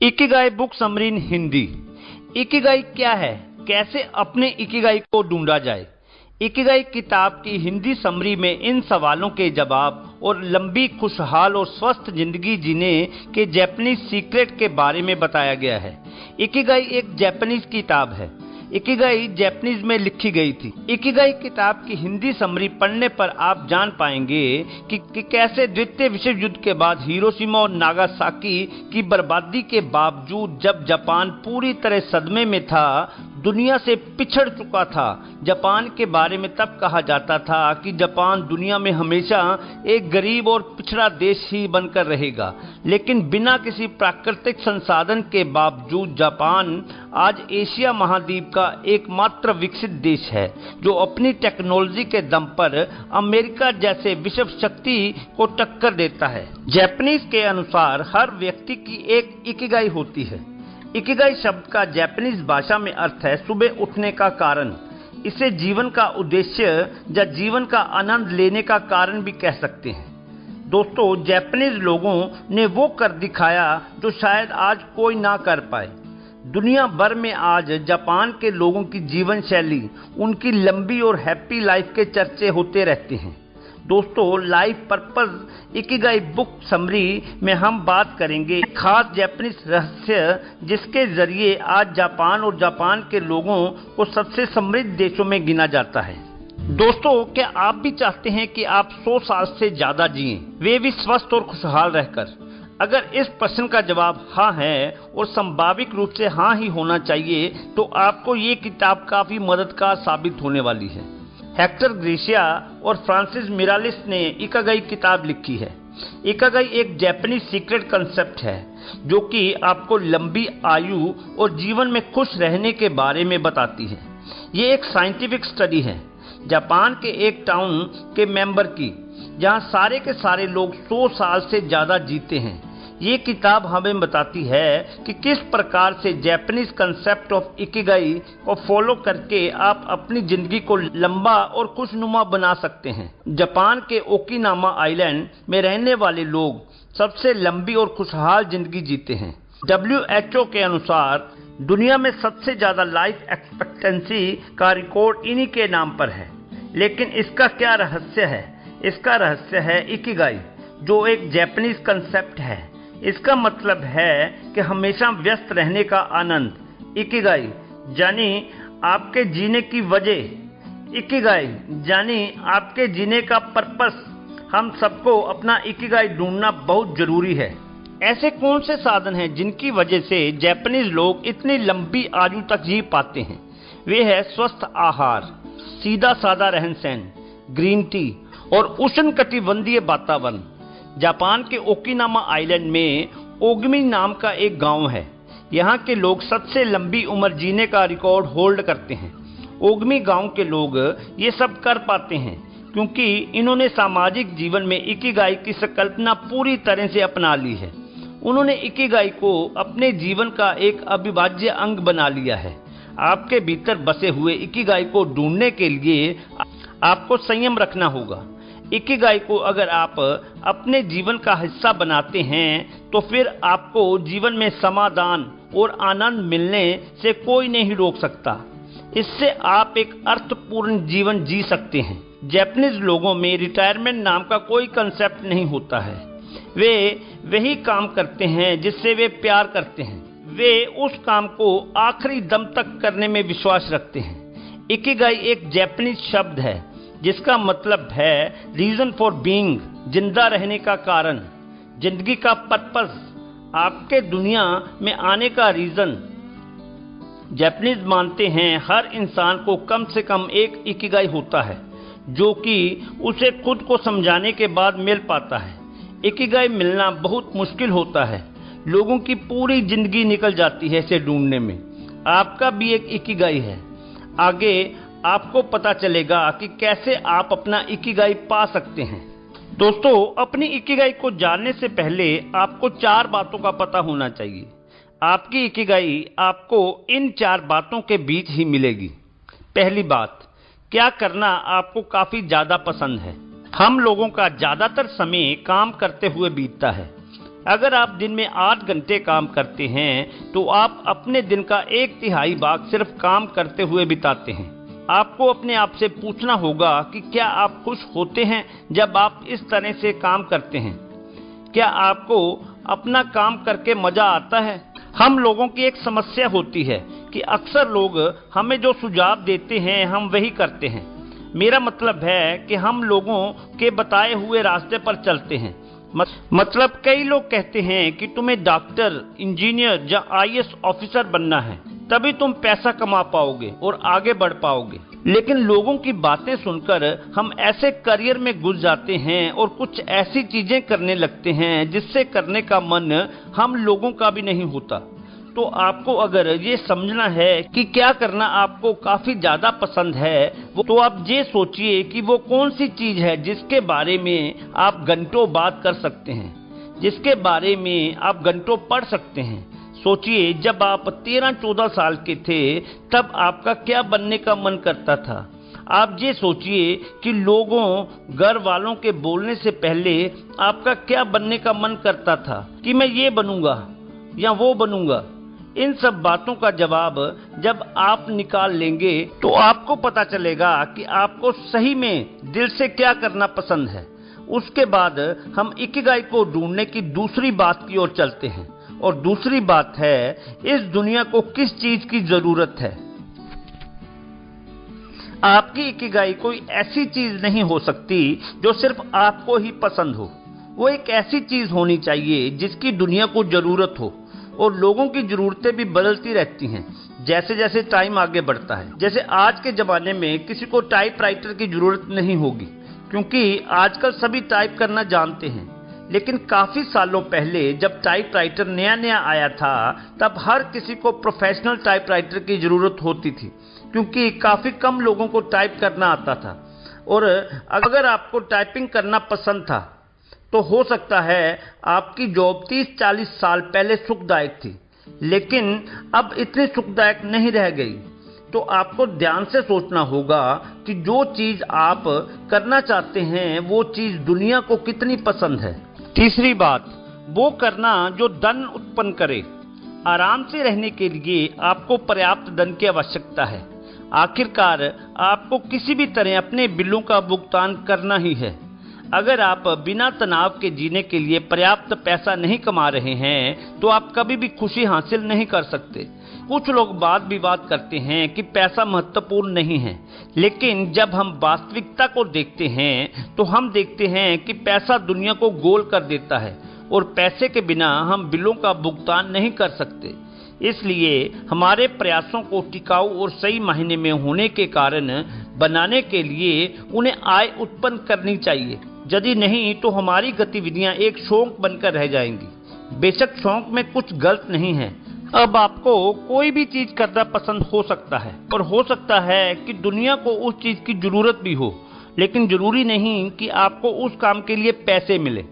Ikigai book summary इन Hindi. Ikigai क्या है, कैसे अपने इकिगाई को ढूंढा जाए। इकिगाई किताब की हिंदी समरी में इन सवालों के जवाब और लंबी, खुशहाल और स्वस्थ जिंदगी जीने के जापानीज सीक्रेट के बारे में बताया गया है। इकिगाई एक जापानीज किताब है। इकिगाई जापानीज में लिखी गई थी। इकिगाई किताब की हिंदी समरी पढ़ने पर आप जान पाएंगे कि कैसे द्वितीय विश्व युद्ध के बाद हिरोशिमा और नागासाकी की बर्बादी के बावजूद जब जापान पूरी तरह सदमे में था, दुनिया से पिछड़ चुका था। जापान के बारे में तब कहा जाता था कि जापान दुनिया में हमेशा एक गरीब और पिछड़ा देश ही बनकर रहेगा, लेकिन बिना किसी प्राकृतिक संसाधन के बावजूद जापान आज एशिया महाद्वीप का एकमात्र विकसित देश है जो अपनी टेक्नोलॉजी के दम पर अमेरिका जैसे विश्व शक्ति को टक्कर देता है। जापानीज के अनुसार हर व्यक्ति की एक इकिगाई होती है। इकिगाई शब्द का जापानीज भाषा में अर्थ है सुबह उठने का कारण। इसे जीवन का उद्देश्य या जीवन का आनंद लेने का कारण भी कह सकते हैं। दोस्तों, जापानीज लोगों ने वो कर दिखाया जो शायद आज कोई ना कर पाए। दुनिया भर में आज जापान के लोगों की जीवन शैली, उनकी लंबी और हैप्पी लाइफ के चर्चे होते रहते हैं। दोस्तों, life purpose Ikigai book summary में हम बात करेंगे एक खास जापानीज रहस्य जिसके जरिए आज जापान और जापान के लोगों को सबसे समृद्ध देशों में गिना जाता है। दोस्तों, क्या आप भी चाहते हैं कि आप 100 साल से ज्यादा जिएं, वे भी स्वस्थ और खुशहाल रहकर? अगर इस प्रश्न का जवाब हाँ है और संभाविक रूप से हाँ ही होना चाहिए, तो आपको ये किताब काफी मददगार साबित होने वाली है। हेक्टर ग्रेसिया और फ्रांसिस मिरालिस ने इकिगाई किताब लिखी है। इकिगाई एक जापानीज सीक्रेट कंसेप्ट है जो कि आपको लंबी आयु और जीवन में खुश रहने के बारे में बताती है। ये एक साइंटिफिक स्टडी है जापान के एक टाउन के मेंबर की, जहां सारे के सारे लोग 100 साल से ज्यादा जीते हैं। ये किताब हमें बताती है कि किस प्रकार से जापानीज कंसेप्ट ऑफ इकिगाई को फॉलो करके आप अपनी जिंदगी को लंबा और खुशनुमा बना सकते हैं। जापान के ओकिनावा आइलैंड में रहने वाले लोग सबसे लंबी और खुशहाल जिंदगी जीते हैं। WHO के अनुसार दुनिया में सबसे ज्यादा लाइफ एक्सपेक्टेंसी का रिकॉर्ड इन्हीं के नाम पर है। लेकिन इसका क्या रहस्य है? इसका रहस्य है इकिगाई, जो एक जापानीज कंसेप्ट है। इसका मतलब है कि हमेशा व्यस्त रहने का आनंद। इकिगाई यानी आपके जीने की वजह। इकिगाई यानी आपके जीने का पर्पस। हम सबको अपना इकिगाई ढूंढना बहुत जरूरी है। ऐसे कौन से साधन हैं जिनकी वजह से जापानीज लोग इतनी लंबी आयु तक जी पाते हैं? वे है स्वस्थ आहार, सीधा साधा रहन सहन, ग्रीन टी और उष्णकटिबंधीय वातावरण। जापान के ओकिनावा आइलैंड में ओगमी नाम का एक गांव है। यहाँ के लोग सबसे लंबी उम्र जीने का रिकॉर्ड होल्ड करते हैं। ओगमी गांव के लोग ये सब कर पाते हैं क्योंकि इन्होंने सामाजिक जीवन में इकिगाई की संकल्पना पूरी तरह से अपना ली है। उन्होंने इकिगाई को अपने जीवन का एक अविभाज्य अंग बना लिया है। आपके भीतर बसे हुए इकिगाई को ढूंढने के लिए आपको संयम रखना होगा। इकिगाई को अगर आप अपने जीवन का हिस्सा बनाते हैं तो फिर आपको जीवन में समाधान और आनंद मिलने से कोई नहीं रोक सकता। इससे आप एक अर्थपूर्ण जीवन जी सकते हैं। जापानीज लोगों में रिटायरमेंट नाम का कोई कंसेप्ट नहीं होता है। वे वही काम करते हैं जिससे वे प्यार करते हैं। वे उस काम को आखिरी दम तक करने में विश्वास रखते हैं। इकिगाई एक जापानीज शब्द है जिसका मतलब है रीजन फॉर बीइंग, जिंदा रहने का कारण, जिंदगी का पर्पस, आपके दुनिया में आने का रीजन। जापानीज मानते हैं हर इंसान को कम से कम एक इकिगाई होता है जो कि उसे खुद को समझाने के बाद मिल पाता है। इकिगाई मिलना बहुत मुश्किल होता है। लोगों की पूरी जिंदगी निकल जाती है इसे ढूंढने में। आपका भी एक इकिगाई है। आगे आपको पता चलेगा कि कैसे आप अपना इकिगाई पा सकते हैं। दोस्तों, अपनी इकिगाई को जानने से पहले आपको 4 बातों का पता होना चाहिए। आपकी इकिगाई आपको इन 4 बातों के बीच ही मिलेगी। पहली बात, क्या करना आपको काफी ज्यादा पसंद है। हम लोगों का ज्यादातर समय काम करते हुए बीतता है। अगर आप दिन में 8 घंटे काम करते हैं तो आप अपने दिन का 1/3 भाग सिर्फ काम करते हुए बिताते हैं। आपको अपने आप से पूछना होगा कि क्या आप खुश होते हैं जब आप इस तरह से काम करते हैं? क्या आपको अपना काम करके मजा आता है? हम लोगों की एक समस्या होती है कि अक्सर लोग हमें जो सुझाव देते हैं हम वही करते हैं। मेरा मतलब है कि हम लोगों के बताए हुए रास्ते पर चलते हैं। मतलब कई लोग कहते हैं कि तुम्हें डॉक्टर, इंजीनियर या आईएएस ऑफिसर बनना है, तभी तुम पैसा कमा पाओगे और आगे बढ़ पाओगे। लेकिन लोगों की बातें सुनकर हम ऐसे करियर में घुस जाते हैं और कुछ ऐसी चीजें करने लगते हैं जिससे करने का मन हम लोगों का भी नहीं होता। तो आपको अगर ये समझना है कि क्या करना आपको काफी ज्यादा पसंद है, तो आप ये सोचिए कि वो कौन सी चीज है जिसके बारे में आप घंटों बात कर सकते हैं, जिसके बारे में आप घंटों पढ़ सकते हैं। सोचिए, जब आप 13-14 साल के थे तब आपका क्या बनने का मन करता था। आप ये सोचिए कि लोगों, घर वालों के बोलने से पहले आपका क्या बनने का मन करता था कि मैं ये बनूंगा या वो बनूंगा। इन सब बातों का जवाब जब आप निकाल लेंगे तो आपको पता चलेगा कि आपको सही में दिल से क्या करना पसंद है। उसके बाद हम इकिगाई को ढूंढने की दूसरी बात की ओर चलते हैं, और दूसरी बात है इस दुनिया को किस चीज की जरूरत है। आपकी इकिगाई कोई ऐसी चीज नहीं हो सकती जो सिर्फ आपको ही पसंद हो। वो एक ऐसी चीज होनी चाहिए जिसकी दुनिया को जरूरत हो, और लोगों की जरूरतें भी बदलती रहती हैं जैसे जैसे टाइम आगे बढ़ता है। जैसे आज के जमाने में किसी को टाइपराइटर की जरूरत नहीं होगी, क्योंकि आजकल सभी टाइप करना जानते हैं। लेकिन काफी सालों पहले जब टाइपराइटर नया नया आया था तब हर किसी को प्रोफेशनल टाइपराइटर की जरूरत होती थी, क्योंकि काफी कम लोगों को टाइप करना आता था। और अगर आपको टाइपिंग करना पसंद था तो हो सकता है आपकी जॉब 30-40 साल पहले सुखदायक थी, लेकिन अब इतनी सुखदायक नहीं रह गई। तो आपको ध्यान से सोचना होगा कि जो चीज आप करना चाहते हैं वो चीज दुनिया को कितनी पसंद है। तीसरी बात, वो करना जो धन उत्पन्न करे। आराम से रहने के लिए आपको पर्याप्त धन की आवश्यकता है। आखिरकार आपको किसी भी तरह अपने बिलों का भुगतान करना ही है। अगर आप बिना तनाव के जीने के लिए पर्याप्त पैसा नहीं कमा रहे हैं तो आप कभी भी खुशी हासिल नहीं कर सकते। कुछ लोग वाद विवाद करते हैं कि पैसा महत्वपूर्ण नहीं है, लेकिन जब हम वास्तविकता को देखते हैं तो हम देखते हैं कि पैसा दुनिया को गोल कर देता है, और पैसे के बिना हम बिलों का भुगतान नहीं कर सकते। इसलिए हमारे प्रयासों को टिकाऊ और सही मायने में होने के कारण बनाने के लिए उन्हें आय उत्पन्न करनी चाहिए। यदि नहीं तो हमारी गतिविधियां एक शौक बनकर रह जाएंगी। बेशक शौक में कुछ गलत नहीं है। अब आपको कोई भी चीज करना पसंद हो सकता है, और हो सकता है कि दुनिया को उस चीज की जरूरत भी हो, लेकिन जरूरी नहीं कि आपको उस काम के लिए पैसे मिले।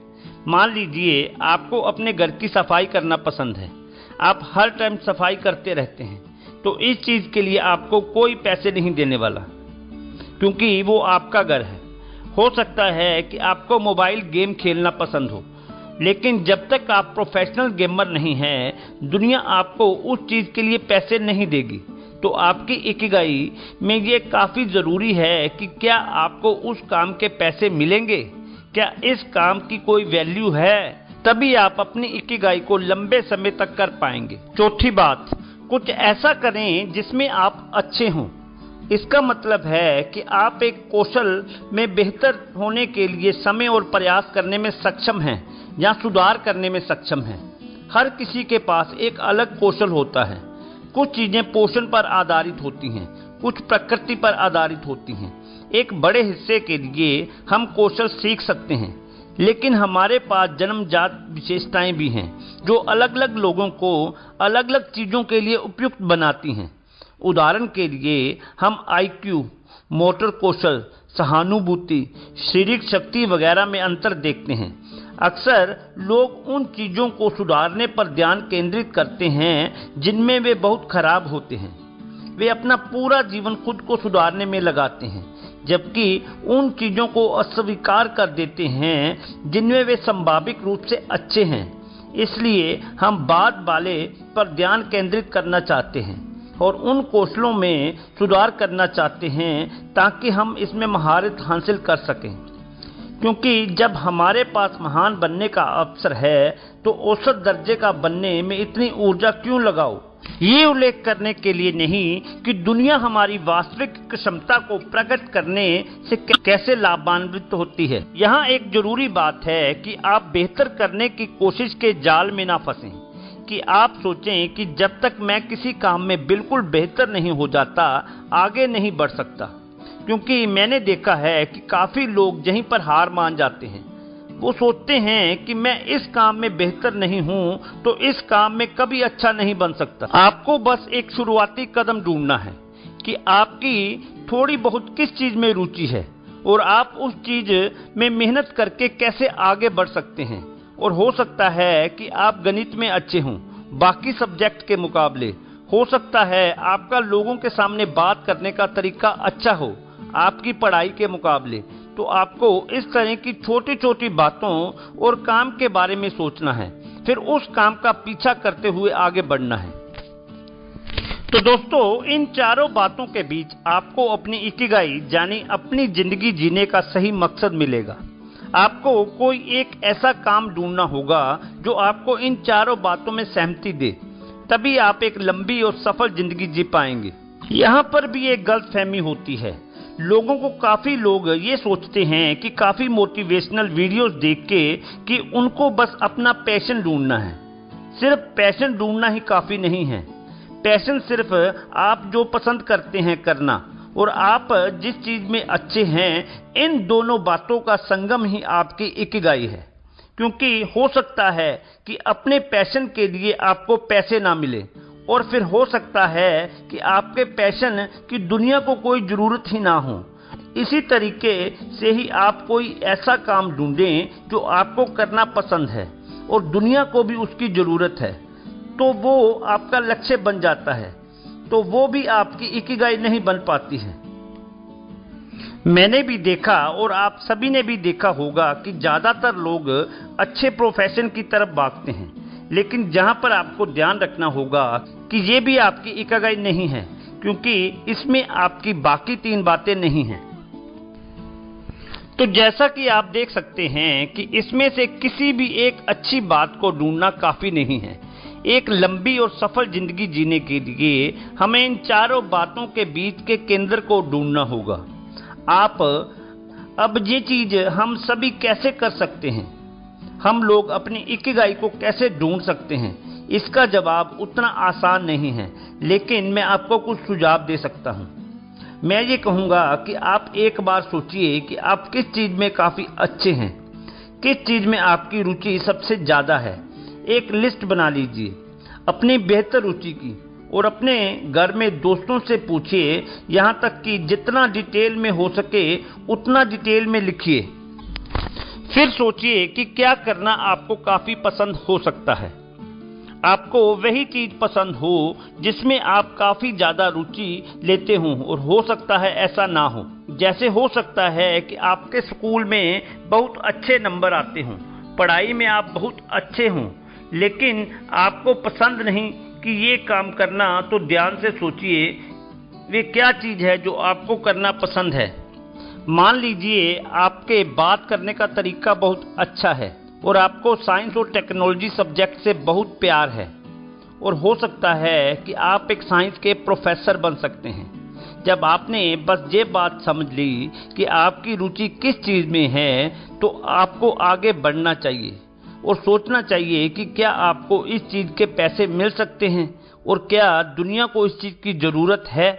मान लीजिए आपको अपने घर की सफाई करना पसंद है, आप हर टाइम सफाई करते रहते हैं, तो इस चीज के लिए आपको कोई पैसे नहीं देने वाला, क्योंकि वो आपका घर है। हो सकता है कि आपको मोबाइल गेम खेलना पसंद हो, लेकिन जब तक आप प्रोफेशनल गेमर नहीं हैं, दुनिया आपको उस चीज के लिए पैसे नहीं देगी। तो आपकी इकिगाई में ये काफी जरूरी है कि क्या आपको उस काम के पैसे मिलेंगे, क्या इस काम की कोई वैल्यू है, तभी आप अपनी इकिगाई को लंबे समय तक कर पाएंगे। चौथी बात, कुछ ऐसा करें जिसमें आप अच्छे हों। इसका मतलब है कि आप एक कौशल में बेहतर होने के लिए समय और प्रयास करने में सक्षम हैं या सुधार करने में सक्षम हैं। हर किसी के पास एक अलग कौशल होता है। कुछ चीजें पोषण पर आधारित होती हैं, कुछ प्रकृति पर आधारित होती हैं। एक बड़े हिस्से के लिए हम कौशल सीख सकते हैं, लेकिन हमारे पास जन्मजात विशेषताएं भी हैं जो अलग अलग लोगों को अलग अलग चीजों के लिए उपयुक्त बनाती हैं। उदाहरण के लिए हम आईक्यू, मोटर कौशल, सहानुभूति, शारीरिक शक्ति वगैरह में अंतर देखते हैं। अक्सर लोग उन चीजों को सुधारने पर ध्यान केंद्रित करते हैं जिनमें वे बहुत खराब होते हैं। वे अपना पूरा जीवन खुद को सुधारने में लगाते हैं, जबकि उन चीजों को अस्वीकार कर देते हैं जिनमें वे संभावित रूप से अच्छे हैं। इसलिए हम बाद वाले पर ध्यान केंद्रित करना चाहते हैं और उन कौशलों में सुधार करना चाहते हैं ताकि हम इसमें महारत हासिल कर सकें। क्योंकि जब हमारे पास महान बनने का अवसर है तो औसत दर्जे का बनने में इतनी ऊर्जा क्यों लगाओ? ये उल्लेख करने के लिए नहीं कि दुनिया हमारी वास्तविक क्षमता को प्रकट करने से कैसे लाभान्वित होती है। यहाँ एक जरूरी बात है कि आप बेहतर करने की कोशिश के जाल में ना फंसें कि आप सोचें कि जब तक मैं किसी काम में बिल्कुल बेहतर नहीं हो जाता आगे नहीं बढ़ सकता। क्योंकि मैंने देखा है कि काफ़ी लोग यहीं पर हार मान जाते हैं। वो सोचते हैं कि मैं इस काम में बेहतर नहीं हूँ तो इस काम में कभी अच्छा नहीं बन सकता। आपको बस एक शुरुआती कदम ढूंढना है कि आपकी थोड़ी बहुत किस चीज़ में रुचि है और आप उस चीज़ में मेहनत करके कैसे आगे बढ़ सकते हैं। और हो सकता है कि आप गणित में अच्छे हों बाकी सब्जेक्ट के मुकाबले। हो सकता है आपका लोगों के सामने बात करने का तरीका अच्छा हो आपकी पढ़ाई के मुकाबले। तो आपको इस तरह की छोटी छोटी बातों और काम के बारे में सोचना है, फिर उस काम का पीछा करते हुए आगे बढ़ना है। तो दोस्तों, इन चारों बातों के बीच आपको अपनी इकिगाई यानी अपनी जिंदगी जीने का सही मकसद मिलेगा। आपको कोई एक ऐसा काम ढूंढना होगा जो आपको इन चारों बातों में सहमति दे, तभी आप एक लंबी और सफल जिंदगी जी पाएंगे। यहाँ पर भी एक गलतफहमी होती है। लोगों को काफ़ी लोग ये सोचते हैं कि काफ़ी मोटिवेशनल वीडियोस देख के कि उनको बस अपना पैशन ढूंढना है। सिर्फ पैशन ढूंढना ही काफ़ी नहीं है। पैशन सिर्फ आप जो पसंद करते हैं करना और आप जिस चीज़ में अच्छे हैं, इन दोनों बातों का संगम ही आपकी इकिगाई है। क्योंकि हो सकता है कि अपने पैशन के लिए आपको पैसे ना मिले और फिर हो सकता है कि आपके पैशन की दुनिया को कोई ज़रूरत ही ना हो। इसी तरीके से ही आप कोई ऐसा काम ढूंढें जो आपको करना पसंद है और दुनिया को भी उसकी ज़रूरत है, तो वो आपका लक्ष्य बन जाता है। तो वो भी आपकी इकिगाई नहीं बन पाती है। मैंने भी देखा और आप सभी ने भी देखा होगा कि ज़्यादातर लोग अच्छे प्रोफेशन की तरफ भागते हैं, लेकिन जहां पर आपको ध्यान रखना होगा कि ये भी आपकी इकिगाई नहीं है, क्योंकि इसमें आपकी बाकी 3 बातें नहीं हैं। तो जैसा कि आप देख सकते हैं कि इसमें से किसी भी एक अच्छी बात को ढूंढना काफ़ी नहीं है। एक लंबी और सफल जिंदगी जीने के लिए हमें इन चारों बातों के बीच के केंद्र को ढूंढना होगा। अब ये चीज़ हम सभी कैसे कर सकते हैं? हम लोग अपनी इकिगाई को कैसे ढूंढ सकते हैं? इसका जवाब उतना आसान नहीं है, लेकिन मैं आपको कुछ सुझाव दे सकता हूं। मैं ये कहूँगा कि आप एक बार सोचिए कि आप किस चीज़ में काफ़ी अच्छे हैं, किस चीज़ में आपकी रुचि सबसे ज़्यादा है। एक लिस्ट बना लीजिए अपनी बेहतर रुचि की और अपने घर में दोस्तों से पूछिए, यहाँ तक कि जितना डिटेल में हो सके उतना डिटेल में लिखिए। फिर सोचिए कि क्या करना आपको काफ़ी पसंद हो सकता है। आपको वही चीज़ पसंद हो जिसमें आप काफ़ी ज़्यादा रुचि लेते हों, और हो सकता है ऐसा ना हो। जैसे हो सकता है कि आपके स्कूल में बहुत अच्छे नंबर आते हों, पढ़ाई में आप बहुत अच्छे हों, लेकिन आपको पसंद नहीं कि ये काम करना। तो ध्यान से सोचिए वे क्या चीज़ है जो आपको करना पसंद है। मान लीजिए आपके बात करने का तरीका बहुत अच्छा है और आपको साइंस और टेक्नोलॉजी सब्जेक्ट से बहुत प्यार है, और हो सकता है कि आप एक साइंस के प्रोफेसर बन सकते हैं। जब आपने बस ये बात समझ ली कि आपकी रुचि किस चीज़ में है, तो आपको आगे बढ़ना चाहिए और सोचना चाहिए कि क्या आपको इस चीज़ के पैसे मिल सकते हैं और क्या दुनिया को इस चीज़ की ज़रूरत है।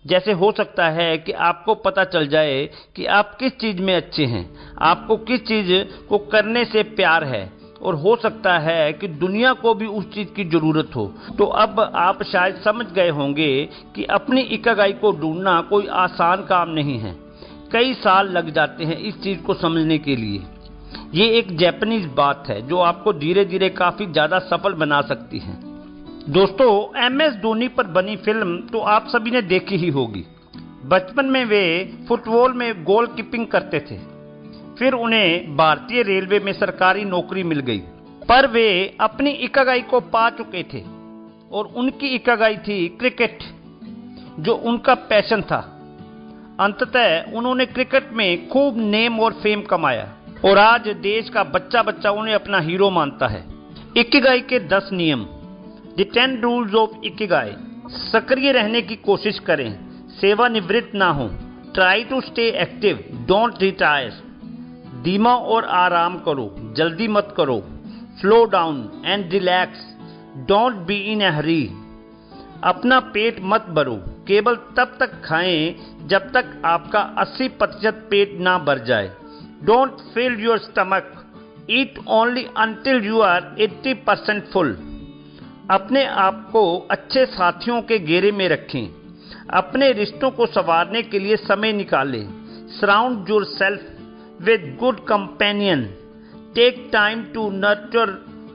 जैसे हो सकता है कि आपको पता चल जाए कि आप किस चीज़ में अच्छे हैं, आपको किस चीज़ को करने से प्यार है, और हो सकता है कि दुनिया को भी उस चीज़ की ज़रूरत हो। तो अब आप शायद समझ गए होंगे कि अपनी इकिगाई को ढूंढना कोई आसान काम नहीं है। कई साल लग जाते हैं इस चीज़ को समझने के लिए। ये एक जापानीज बात है जो आपको धीरे धीरे काफ़ी ज़्यादा सफल बना सकती है। दोस्तों, MS धोनी पर बनी फिल्म तो आप सभी ने देखी ही होगी। बचपन में वे फुटबॉल में गोल कीपिंग करते थे, फिर उन्हें भारतीय रेलवे में सरकारी नौकरी मिल गई। पर वे अपनी इकिगाई को पा चुके थे और उनकी इकिगाई थी क्रिकेट, जो उनका पैशन था। अंततः उन्होंने क्रिकेट में खूब नेम और फेम कमाया और आज देश का बच्चा बच्चा उन्हें अपना हीरो मानता है। इकिगाई के 10 नियम, द 10 रूल्स ऑफ इकिगाई। सक्रिय रहने की कोशिश करें, सेवानिवृत्त ना हो। Try to stay active, don't retire. धीमा और आराम करो, जल्दी मत करो। Slow down and relax, don't be in a hurry. अपना पेट मत भरो, केवल तब तक खाएं जब तक आपका 80% पेट ना भर जाए। Don't fill your stomach, eat only until you are 80% full. अपने आप को अच्छे साथियों के घेरे में रखें। अपने रिश्तों को संवारने के लिए समय निकालें। Surround yourself with good companion. Take time to nurture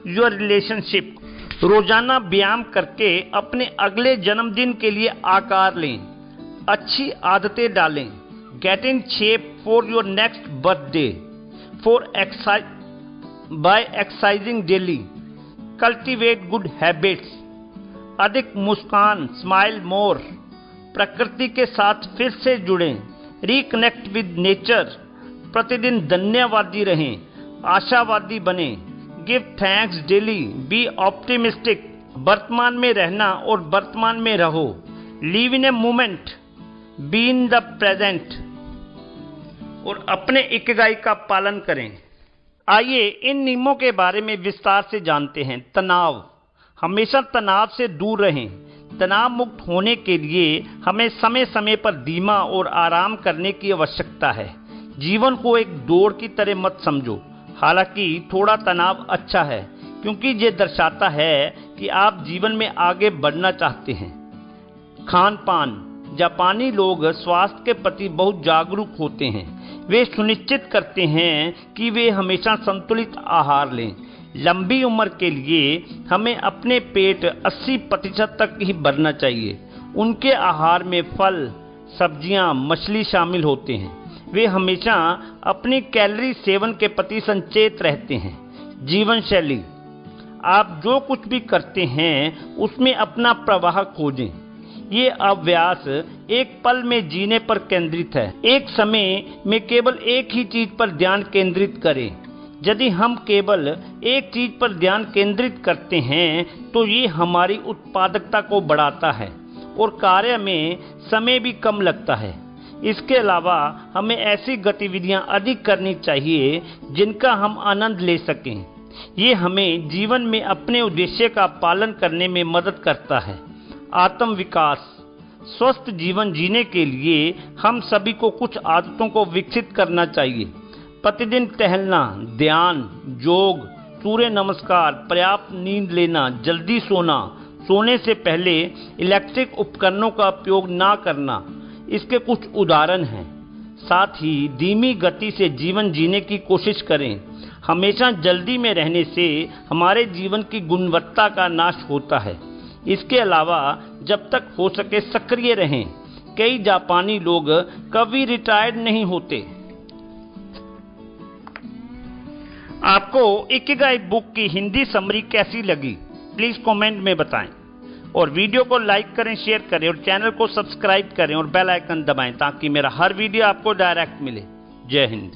your relationship. रोजाना व्यायाम करके अपने अगले जन्मदिन के लिए आकार लें। अच्छी आदतें डालें। Get in shape for your next birthday. By exercising daily. Cultivate good habits. अधिक मुस्कान, स्माइल मोर। प्रकृति के साथ फिर से जुड़ें। Reconnect with nature. प्रतिदिन धन्यवादी रहें, आशावादी बने। Give thanks daily, be optimistic. वर्तमान में रहना और वर्तमान में रहो। Live in a moment, be in the present. और अपने इकिगाई का पालन करें। आइए इन नियमों के बारे में विस्तार से जानते हैं। तनाव, हमेशा तनाव से दूर रहें। तनाव मुक्त होने के लिए हमें समय समय पर धीमा और आराम करने की आवश्यकता है। जीवन को एक दौड़ की तरह मत समझो। हालांकि थोड़ा तनाव अच्छा है, क्योंकि ये दर्शाता है कि आप जीवन में आगे बढ़ना चाहते हैं। खान पान, जापानी लोग स्वास्थ्य के प्रति बहुत जागरूक होते हैं। वे सुनिश्चित करते हैं कि वे हमेशा संतुलित आहार लें। लंबी उम्र के लिए हमें अपने पेट 80% तक ही भरना चाहिए। उनके आहार में फल, सब्जियां, मछली शामिल होते हैं। वे हमेशा अपनी कैलोरी सेवन के प्रति सचेत रहते हैं। जीवन शैली, आप जो कुछ भी करते हैं उसमें अपना प्रवाह खोजें। ये अभ्यास एक पल में जीने पर केंद्रित है। एक समय में केवल एक ही चीज पर ध्यान केंद्रित करें। यदि हम केवल एक चीज पर ध्यान केंद्रित करते हैं तो ये हमारी उत्पादकता को बढ़ाता है और कार्य में समय भी कम लगता है। इसके अलावा हमें ऐसी गतिविधियां अधिक करनी चाहिए जिनका हम आनंद ले सकें। ये हमें जीवन में अपने उद्देश्य का पालन करने में मदद करता है। आत्म विकास, स्वस्थ जीवन जीने के लिए हम सभी को कुछ आदतों को विकसित करना चाहिए। प्रतिदिन टहलना, ध्यान, योग, सूर्य नमस्कार, पर्याप्त नींद लेना, जल्दी सोना, सोने से पहले इलेक्ट्रिक उपकरणों का उपयोग ना करना, इसके कुछ उदाहरण हैं। साथ ही धीमी गति से जीवन जीने की कोशिश करें। हमेशा जल्दी में रहने से हमारे जीवन की गुणवत्ता का नाश होता है। इसके अलावा जब तक हो सके सक्रिय रहें। कई जापानी लोग कभी रिटायर्ड नहीं होते। आपको इकिगाई बुक की हिंदी समरी कैसी लगी, प्लीज कमेंट में बताएं। और वीडियो को लाइक करें, शेयर करें और चैनल को सब्सक्राइब करें और बेल आइकन दबाएं ताकि मेरा हर वीडियो आपको डायरेक्ट मिले। जय हिंद।